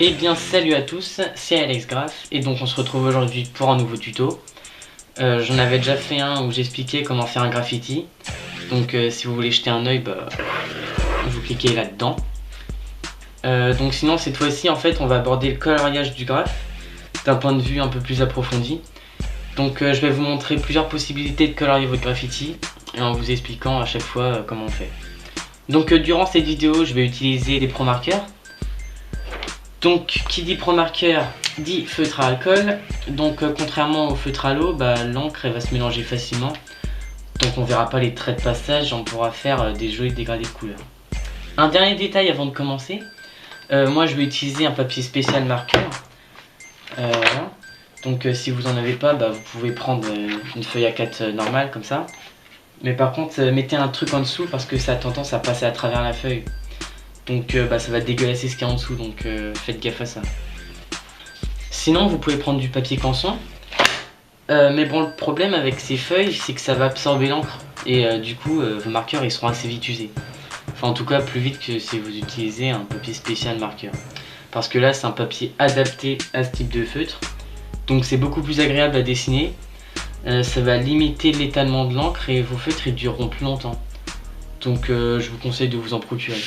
Eh bien salut à tous, c'est Alex Graff et donc on se retrouve aujourd'hui pour un nouveau tuto. J'en avais déjà fait un où j'expliquais comment faire un graffiti. Donc si vous voulez jeter un oeil, vous cliquez là-dedans. Donc sinon cette fois-ci en fait on va aborder le coloriage du graphe d'un point de vue un peu plus approfondi. Donc je vais vous montrer plusieurs possibilités de colorier votre graffiti et en vous expliquant à chaque fois comment on fait. Donc durant cette vidéo je vais utiliser des pro marqueurs. Donc qui dit pro marqueur dit feutre à alcool. Donc contrairement au feutre à l'eau, l'encre elle va se mélanger facilement. Donc on verra pas les traits de passage, on pourra faire des jolis dégradés de couleurs. Un dernier détail avant de commencer, moi je vais utiliser un papier spécial marqueur. Voilà. Donc si vous en avez pas, vous pouvez prendre une feuille A4 normale comme ça. Mais par contre mettez un truc en dessous parce que ça a tendance à passer à travers la feuille. Donc ça va dégueulasser ce qu'il y a en dessous, donc faites gaffe à ça. Sinon vous pouvez prendre du papier canson. Mais bon, le problème avec ces feuilles c'est que ça va absorber l'encre. Et du coup vos marqueurs ils seront assez vite usés. Enfin en tout cas plus vite que si vous utilisez un papier spécial marqueur. Parce que là c'est un papier adapté à ce type de feutre. Donc c'est beaucoup plus agréable à dessiner. Ça va limiter l'étalement de l'encre et vos feutres ils dureront plus longtemps. Donc je vous conseille de vous en procurer.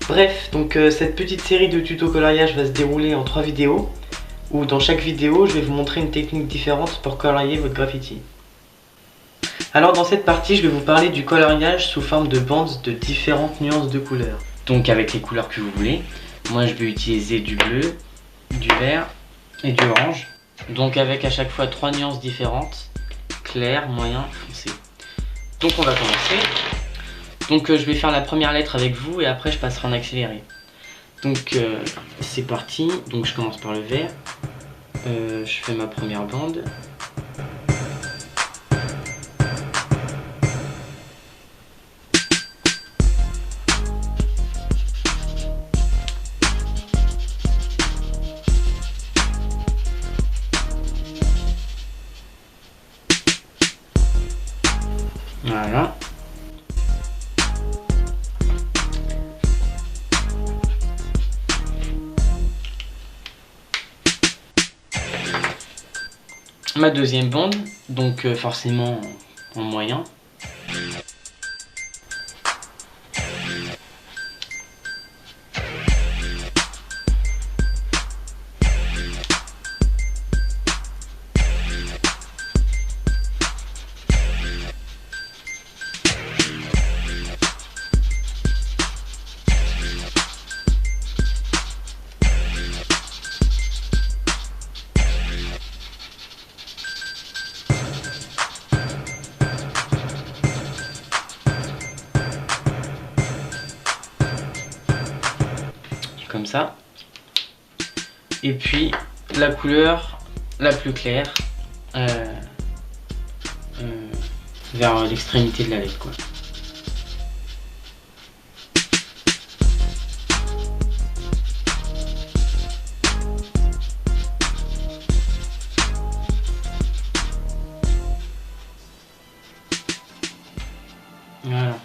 Bref, donc cette petite série de tutos coloriage va se dérouler en 3 vidéos, où dans chaque vidéo, je vais vous montrer une technique différente pour colorier votre graffiti. Alors dans cette partie, je vais vous parler du coloriage sous forme de bandes de différentes nuances de couleurs. Donc avec les couleurs que vous voulez. Moi je vais utiliser du bleu, du vert et du orange. Donc avec à chaque fois 3 nuances différentes, clair, moyen, foncé. Donc on va commencer. Donc je vais faire la première lettre avec vous et après je passerai en accéléré. Donc c'est parti, donc je commence par le vert. Je fais ma première bande. Voilà. Ma deuxième bande, donc forcément en moyen. Comme ça. Et puis la couleur la plus claire vers l'extrémité de la lettre quoi. Voilà.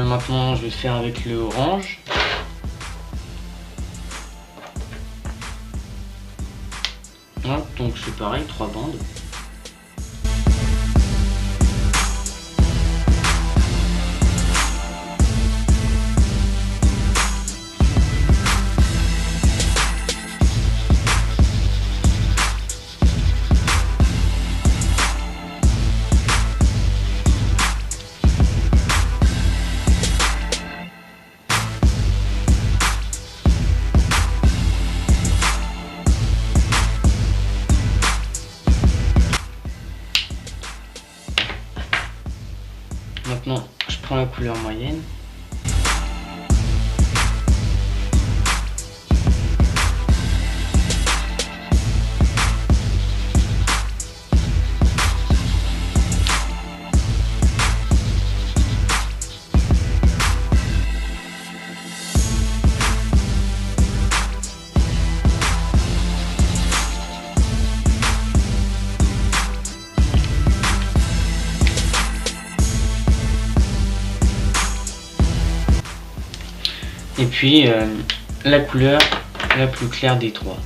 Maintenant je vais faire avec le orange. Voilà, donc c'est pareil, 3 bandes. Maintenant, je prends la couleur moyenne. puis la couleur la plus claire des trois.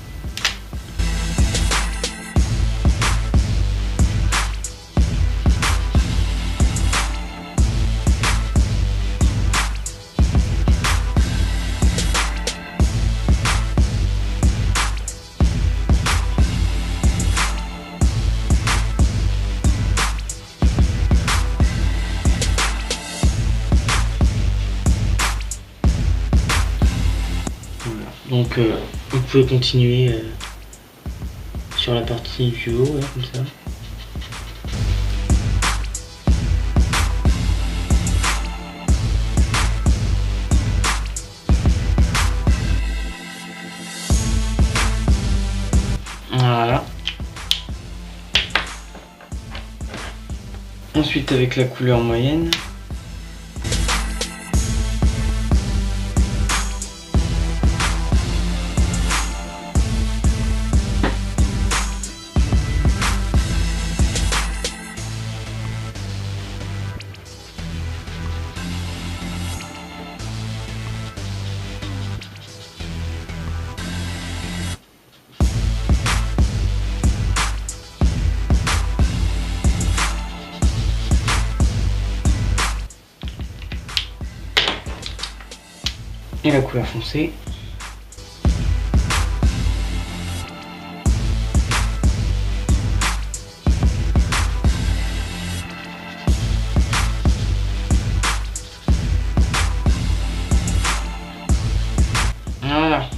Donc vous pouvez continuer sur la partie du haut, là, comme ça. Voilà. Ensuite avec la couleur moyenne. Et la couleur foncée. Voilà.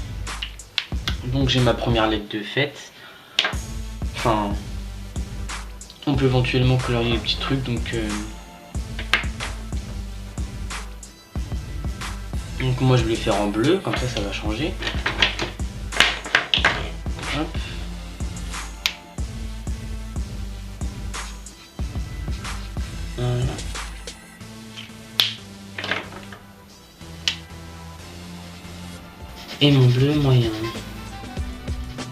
Donc j'ai ma première lettre de faite. Enfin, on peut éventuellement colorier les petits trucs, donc moi je vais les faire en bleu, comme ça va changer. Hop. Voilà. Et mon bleu moyen.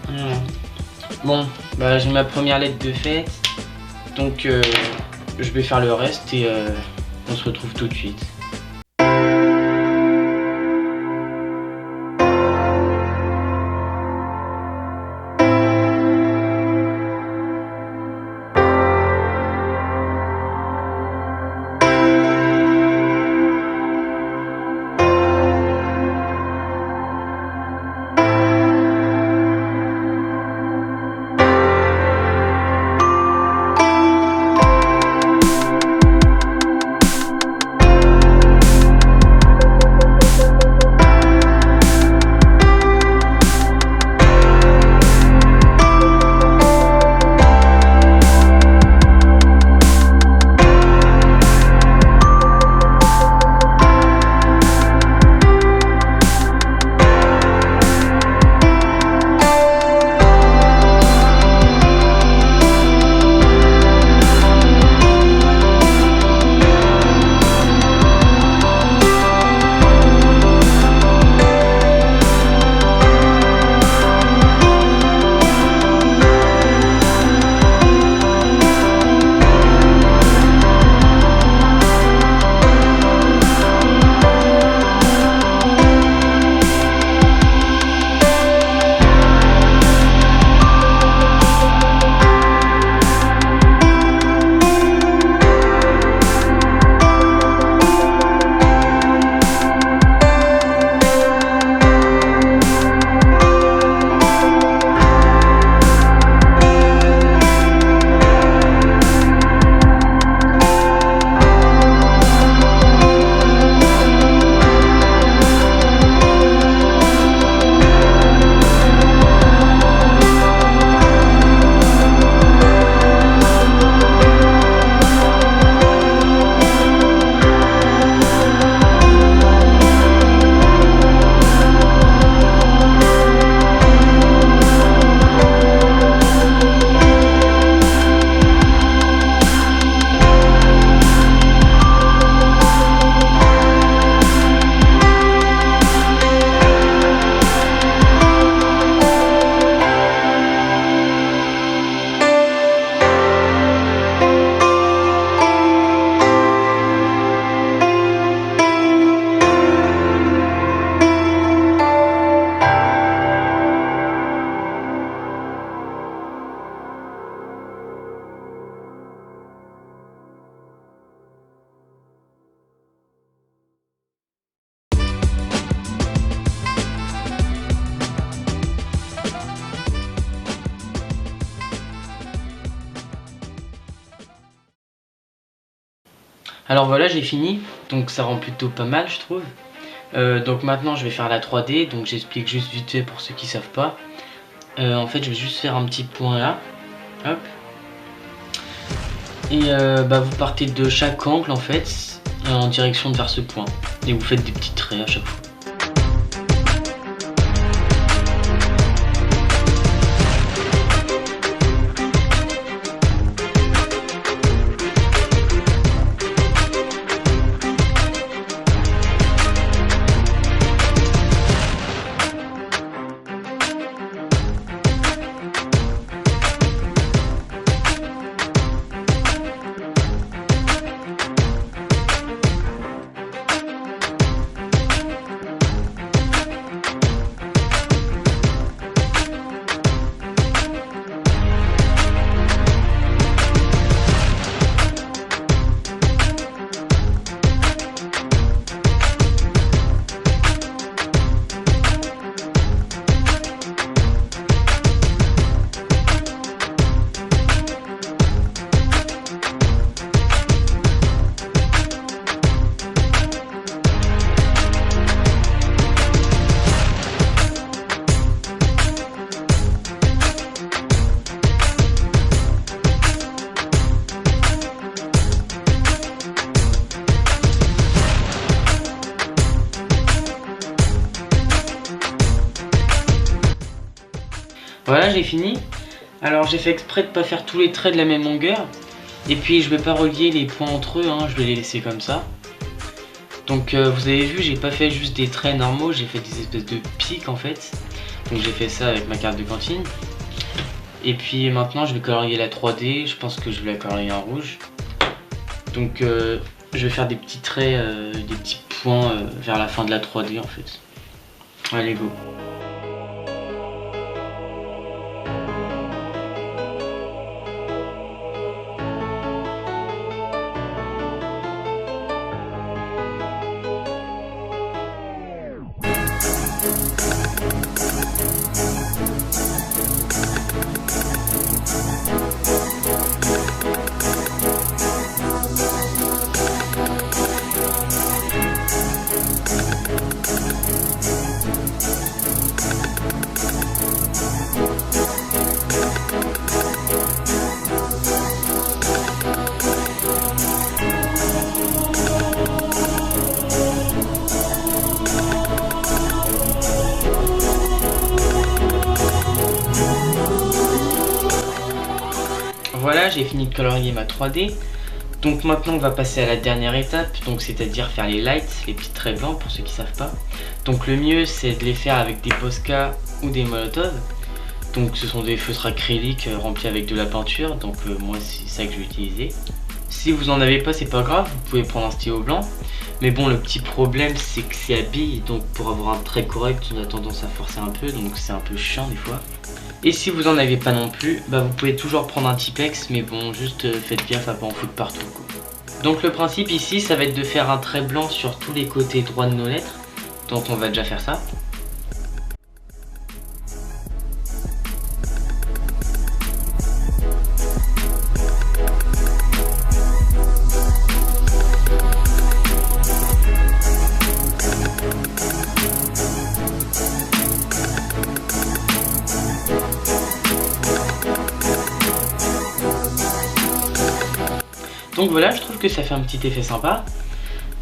Voilà. Bon, bah j'ai ma première lettre de faite, donc je vais faire le reste et on se retrouve tout de suite. Alors voilà, j'ai fini, donc ça rend plutôt pas mal je trouve. Donc maintenant je vais faire la 3D, donc j'explique juste vite fait pour ceux qui savent pas. En fait je vais juste faire un petit point là, hop. Et vous partez de chaque angle en fait, en direction vers ce point. Et vous faites des petits traits à chaque fois. Voilà, j'ai fini. Alors j'ai fait exprès de pas faire tous les traits de la même longueur. Et puis je vais pas relier les points entre eux, hein, je vais les laisser comme ça. Donc vous avez vu, j'ai pas fait juste des traits normaux, j'ai fait des espèces de pics en fait. Donc j'ai fait ça avec ma carte de cantine. Et puis maintenant je vais colorier la 3D, je pense que je vais la colorier en rouge. Donc je vais faire des petits traits, des petits points vers la fin de la 3D en fait. Allez go. Voilà, j'ai fini de colorier ma 3D. Donc maintenant on va passer à la dernière étape, donc c'est-à-dire faire les lights, les petits traits blancs pour ceux qui savent pas. Donc le mieux c'est de les faire avec des Posca ou des Molotov. Donc ce sont des feutres acryliques remplis avec de la peinture, donc moi c'est ça que je vais utiliser. Si vous en avez pas, c'est pas grave, vous pouvez prendre un stylo blanc. Mais bon, le petit problème c'est que c'est à billes, donc pour avoir un trait correct on a tendance à forcer un peu, donc c'est un peu chiant des fois. Et si vous en avez pas non plus, vous pouvez toujours prendre un Tipex, mais bon, juste faites gaffe à pas en foutre partout quoi. Donc le principe ici, ça va être de faire un trait blanc sur tous les côtés droits de nos lettres, donc on va déjà faire ça. Donc voilà, je trouve que ça fait un petit effet sympa.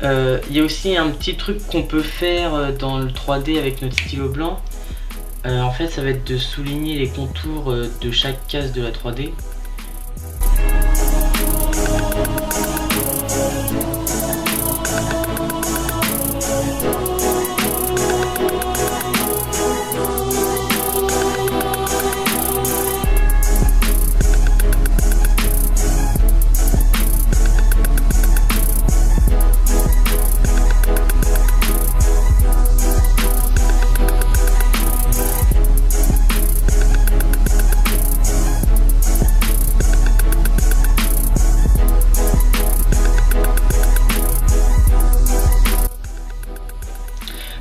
Il y a aussi un petit truc qu'on peut faire dans le 3D avec notre stylo blanc. En fait, ça va être de souligner les contours de chaque case de la 3D.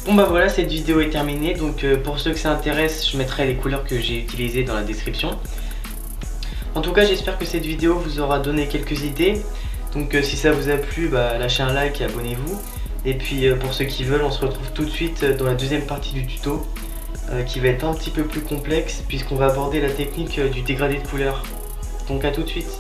Bon voilà, cette vidéo est terminée, donc pour ceux que ça intéresse, je mettrai les couleurs que j'ai utilisées dans la description. En tout cas, j'espère que cette vidéo vous aura donné quelques idées. Donc si ça vous a plu, lâchez un like et abonnez-vous. Et puis pour ceux qui veulent, on se retrouve tout de suite dans la deuxième partie du tuto qui va être un petit peu plus complexe puisqu'on va aborder la technique du dégradé de couleur. Donc à tout de suite.